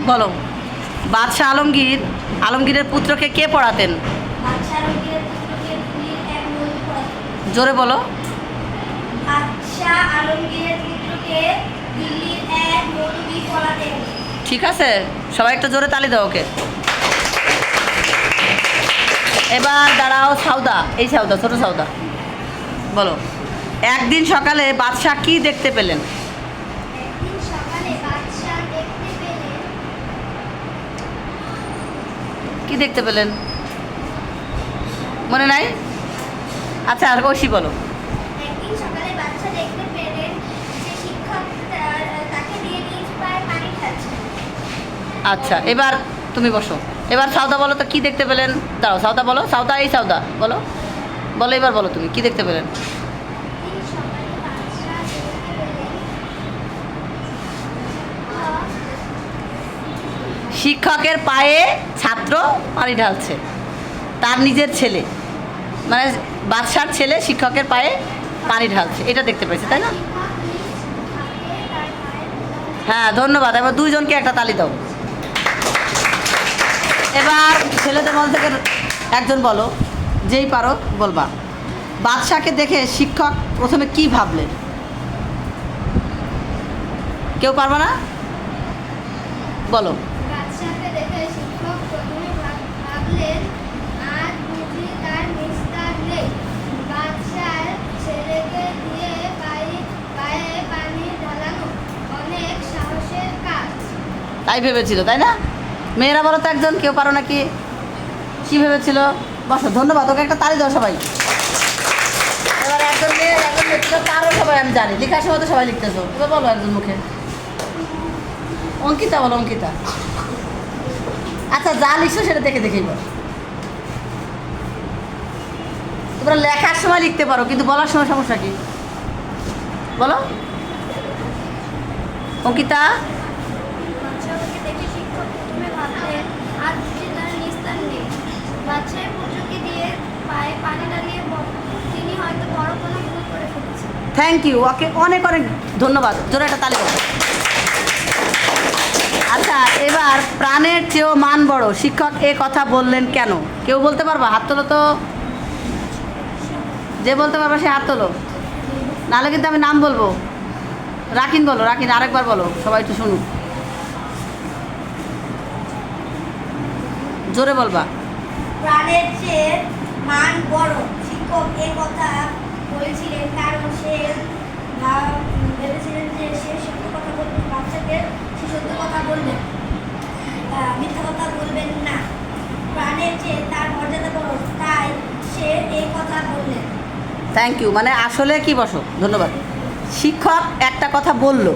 বলো। বাদশাহ আলমগীরের পুত্রকে কে পড়াতেন? জোরে বলো। ঠিক আছে, সবাই একটা জোরে তালি দাও ওকে। এবার দাঁড়াও সাউদা, এই সাউদা, ছোট সাউদা, বলো। একদিন সকালে বাদশাহ কি দেখতে পেলেন? কি দেখতে পেলেন মনে নাই? আচ্ছা, আর ঐশী বলো। আচ্ছা, এবার তুমি বসো। এবার সাউদা বলো তো কি দেখতে পেলেন? দাও সাউদা বলো। সাউদা, এই সাউদা বলো, বলো এবার বলো তুমি কি দেখতে পেলেন? শিক্ষকের পায়ে ছাত্র পানি ঢালছে, তার নিজের ছেলে, মানে বাদশার ছেলে শিক্ষকের পায়ে পানি ঢালছে, এটা দেখতে পেয়েছে, তাই না? হ্যাঁ, ধন্যবাদ। এবার দুইজনকে একটা তালি দাও। এবার ছেলেদের মধ্যে থেকে একজন বলো, যেই পারো বলবা। বাদশাকে দেখে শিক্ষক প্রথমে কি ভাবলেন? কেউ পারবে না? বলো। তাই ভেবেছিল, তাই না? মেয়েরা বলো তো একজন, কেউ পারো নাকি? কি ভেবেছিল? বসো, ধন্যবাদ। ওকে একটা তালি দাও সবাই। এবার একজন মেয়ে, একজন লিখতে পারো সবাই, আমি জানি লেখার সময় তো সবাই লিখতেছো। এবার বলো একজন মুখে। অঙ্কিতা বলো, অঙ্কিতা। আচ্ছা, যা লিখছো সেটা দেখে দেখেই বলো। তোমরা লেখার সময় লিখতে পারো, কিন্তু বলার সময় সমস্যা কি? বলো অঙ্কিতা। থ্যাংক ইউ, ওকে অনেক অনেক ধন্যবাদ। জোরে একটা তালি দাও। আচ্ছা, এবার প্রাণের চেয়েও মান বড়, শিক্ষক এ কথা বললেন কেন? কেউ বলতে পারবা? হাত তোলো তো। যে বলতে পারবা সে হাত তোলো, নাহলে কিন্তু আমি নাম বলবো। রাকিন বলো, রাকিন আরেকবার বলো, সবাই একটু শুনুক, জোরে বলবা। প্রাণের চেয়ে মান বড়, শিক্ষক এ কথা বলেছিলেন কারণ সে ভেবেছিলেন যে সে সত্য কথা বলবেন, বাচ্চাকে সে সত্য কথা বলবেন, মিথ্যা কথা বলবেন না। প্রাণের চেয়ে তার মর্যাদা বড়, তাই সে এই কথা বললেন। Thank you. মানে আসলে কি, বসো, ধন্যবাদ। শিক্ষক একটা কথা বলল,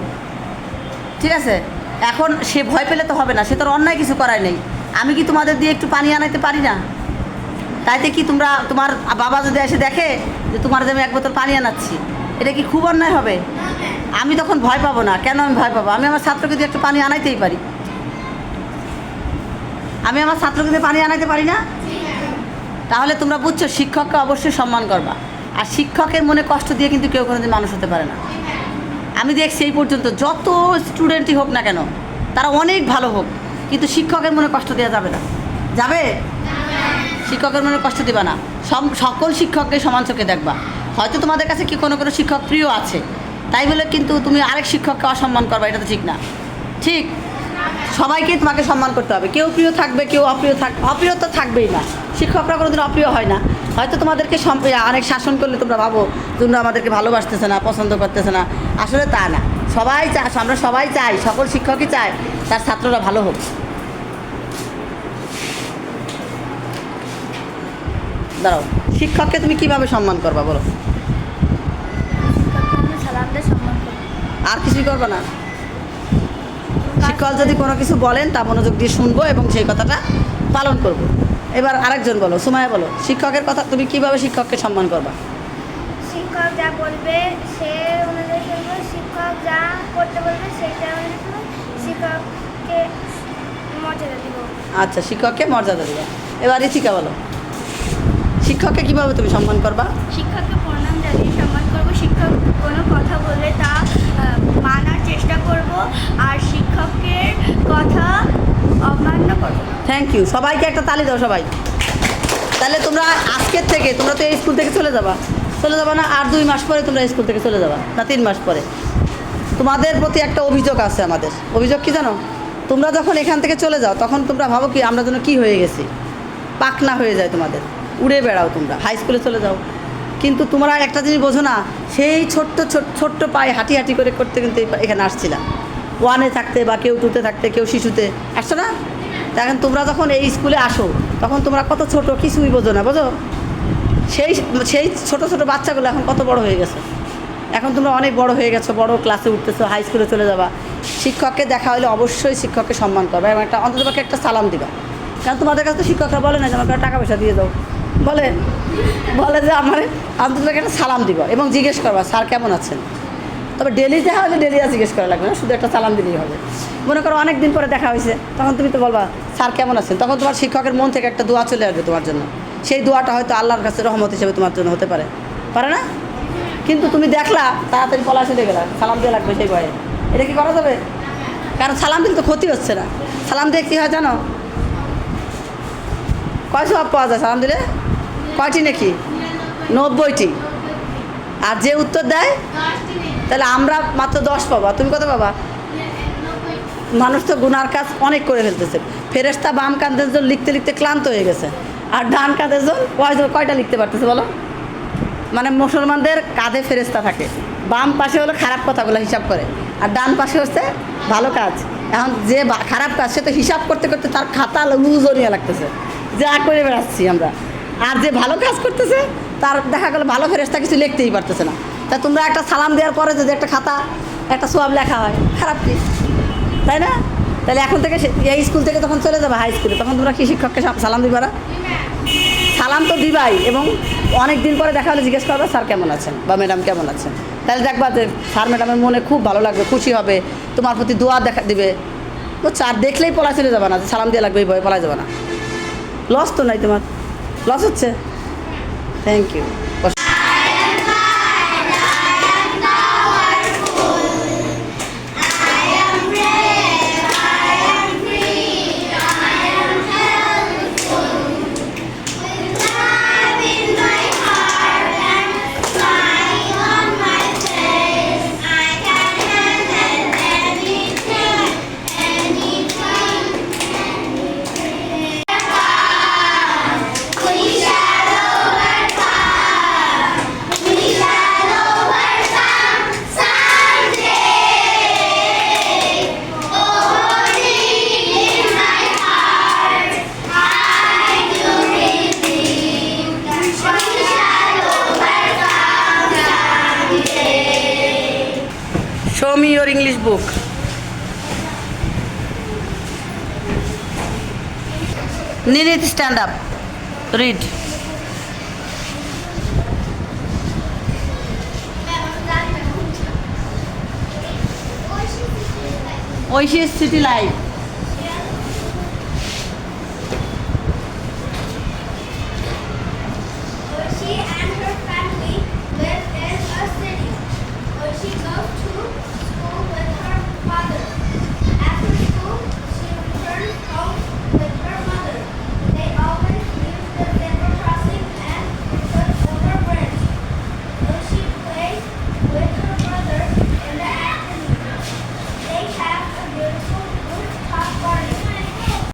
ঠিক আছে, এখন সে ভয় পেলে তো হবে না, সে তোর অন্যায় কিছু করায় নেই। আমি কি তোমাদের দিয়ে একটু পানি আনাইতে পারি না? তাইতে কি তোমরা, তোমার বাবা যদি এসে দেখে যে তোমার আমি এক বোতল পানি আনাচ্ছি, এটা কি খুব অন্যায় হবে? আমি তখন ভয় পাবো না। কেন আমি ভয় পাবো? আমি আমার ছাত্রকে দিয়ে একটু পানি আনাইতেই পারি। আমি আমার ছাত্রকে দিয়ে পানি আনাইতে পারি না? তাহলে তোমরা বুঝছো, শিক্ষককে অবশ্যই সম্মান করবা। আর শিক্ষকের মনে কষ্ট দিয়ে কিন্তু কেউ কোনোদিন মানুষ হতে পারে না। আমি দেখছি এই পর্যন্ত যত স্টুডেন্টই হোক না কেন, তারা অনেক ভালো হোক, কিন্তু শিক্ষকের মনে কষ্ট দেওয়া যাবে না। যাবে? শিক্ষকের মনে কষ্ট দেবা না। সকল শিক্ষককে সমান চোখে দেখবা। হয়তো তোমাদের কাছে কি কোনো কোনো শিক্ষক প্রিয় আছে, তাই বলে কিন্তু তুমি আরেক শিক্ষককে অসম্মান করবা, এটা তো ঠিক না। ঠিক? সবাইকে তোমাকে সম্মান করতে হবে। কেউ প্রিয় থাকবে, কেউ অপ্রিয় থাকবে। অপ্রিয় তো থাকবেই না, শিক্ষকরা কোনোদিন অপ্রিয় হয় না। হয়তো তোমাদেরকে অনেক শাসন করলে তোমরা ভাবো তোমরা আমাদেরকে ভালোবাসতেছে না, পছন্দ করতেছে না। আসলে তা না। সবাই চায়, আমরা সবাই চাই, সকল শিক্ষকই চায় তার ছাত্ররা ভালো হোক। দাঁড়াও, শিক্ষককে তুমি কিভাবে সম্মান করবা বলো? আর কিছুই করবো না? শিক্ষক যদি কোনো কিছু বলেন তা মনোযোগ দিয়ে শুনবো এবং সেই কথাটা পালন করব। এবার আরেকজন বলো, সুমাইয়া বলো, শিক্ষকের কথা তুমি কিভাবে শিক্ষককে সম্মান করবা? শিক্ষক যা বলবে সে অনুযায়ী চলবে, শিক্ষক যা করতে বলবে সেটা অনুযায়ী চলবে, শিক্ষককে মর্যাদা দিব। আচ্ছা, শিক্ষককে মর্যাদা দিবা। এবার ঋতিকা বলো, শিক্ষককে কিভাবে তুমি সম্মান করবা? শিক্ষককে প্রণাম জানিয়ে সম্মান করব, শিক্ষক কোনো কথা বললে তা মানার চেষ্টা করব, আর শিক্ষকের কথা থ্যাংক ইউ, সবাইকে একটা তালি দাও সবাই। তাহলে তোমরা আজকের থেকে তোমরা তো এই স্কুল থেকে চলে যাবা না? আর 2 মাস পরে তোমরা স্কুল থেকে চলে যাবা, না 3 মাস পরে? তোমাদের প্রতি একটা অভিযোগ আছে আমাদের। অভিযোগ কি জানো? তোমরা যখন এখান থেকে চলে যাও তখন তোমরা ভাবো কি আমরা যেন কী হয়ে গেছি, পাকনা হয়ে যায় তোমাদের, উড়ে বেড়াও তোমরা, হাই স্কুলে চলে যাও। কিন্তু তোমরা একটা জিনিস বোঝো না, সেই ছোট্ট পায়ে হাঁটি করে করতে কিন্তু এখানে আসছিলাম। 1-এ থাকতে বা কেউ 2-তে থাকতে, কেউ শিশুতে আসছো না? এখন তোমরা যখন এই স্কুলে আসো তখন তোমরা কত ছোট, কিছুই বোঝো না, বোঝো? সেই ছোট বাচ্চাগুলো এখন কত বড় হয়ে গেছে। এখন তোমরা অনেক বড় হয়ে গেছো, বড় ক্লাসে উঠতেছো, হাই স্কুলে চলে যাবা। শিক্ষককে দেখা হলে অবশ্যই শিক্ষককে সম্মান করবা এবং অন্ততপক্ষে একটা সালাম দিবা। কারণ তোমাদের কাছে তো শিক্ষকরা বলে না যে আমাকে টাকা পয়সা দিয়ে দাও, বলে যে আমার অন্ততপক্ষে একটা সালাম দিব এবং জিজ্ঞেস করবা স্যার কেমন আছেন। তবে ডেলি দেখা হলে ডেলি আর জিজ্ঞেস করা লাগবে না, শুধু একটা সালাম দিলেই হবে। মনে করো অনেক দিন পরে দেখা হয়েছে, তখন তুমি তো বলবা স্যার কেমন আছেন। তখন তোমার শিক্ষকের মন থেকে একটা দোয়া চলে আসবে তোমার জন্য। সেই দোয়াটা হয়তো আল্লাহর কাছে রহমত হিসেবে তোমার জন্য হতে পারে না? কিন্তু তুমি দেখলা তাড়াতাড়ি পলা চলে গেলা, সালাম দিয়ে লাগবে সেই ভয়ে। এটা কি করা যাবে? কারণ সালাম দিলে তো ক্ষতি হচ্ছে না। সালাম দিয়ে কী হয় জানো? কয় সওয়াব পাওয়া যায় সালাম দিলে? কয়টি নাকি? 90টি। আর যে উত্তর দেয় তাহলে আমরা মাত্র 10 পাবা। তুমি কত পাবা? মানুষ তো গুনার কাজ অনেক করে ফেলতেছে। ফেরেশতা বাম কাঁধের জন্য লিখতে ক্লান্ত হয়ে গেছে, আর ডান কাঁধের জন্য কয়টা লিখতে পারতেছে বলো? মানে মুসলমানদের কাঁধে ফেরেশতা থাকে, বাম পাশে হলো খারাপ কথাগুলো হিসাব করে, আর ডান পাশে হচ্ছে ভালো কাজ। এখন যে খারাপ কাজ সে তো হিসাব করতে তার খাতা লুজনিয়া লাগতেছে, যা করে বেড়াচ্ছি আমরা। আর যে ভালো কাজ করতেছে তার দেখা গেলো ভালো ফেরেশতা কিছু লিখতেই পারতেছে না। তা তোমরা একটা সালাম দেওয়ার পরে যদি একটা খাতা একটা সোয়াব লেখা হয়, খারাপ কি? তাই না? তাহলে এখন থেকে এই স্কুল থেকে তখন চলে যাবে হাই স্কুলে, তখন তোমরা কি শিক্ষককে সালাম দিবা না? সালাম তো দিবাই, এবং অনেক দিন পরে দেখা হলে জিজ্ঞেস করবে স্যার কেমন আছেন বা ম্যাডাম কেমন আছেন। তাহলে দেখবা যে স্যার ম্যাডামের মনে খুব ভালো লাগবে, খুশি হবে, তোমার প্রতি দোয়া দিবে। তো চার দেখলেই পলা চলে যাবে না, যে সালাম দিয়ে লাগবে এই ভয়ে পলা যাবে না। লস তো নাই, তোমার লস হচ্ছে। Thank you. Show me your English book. Ninit, stand up. Read. Oasis City Life.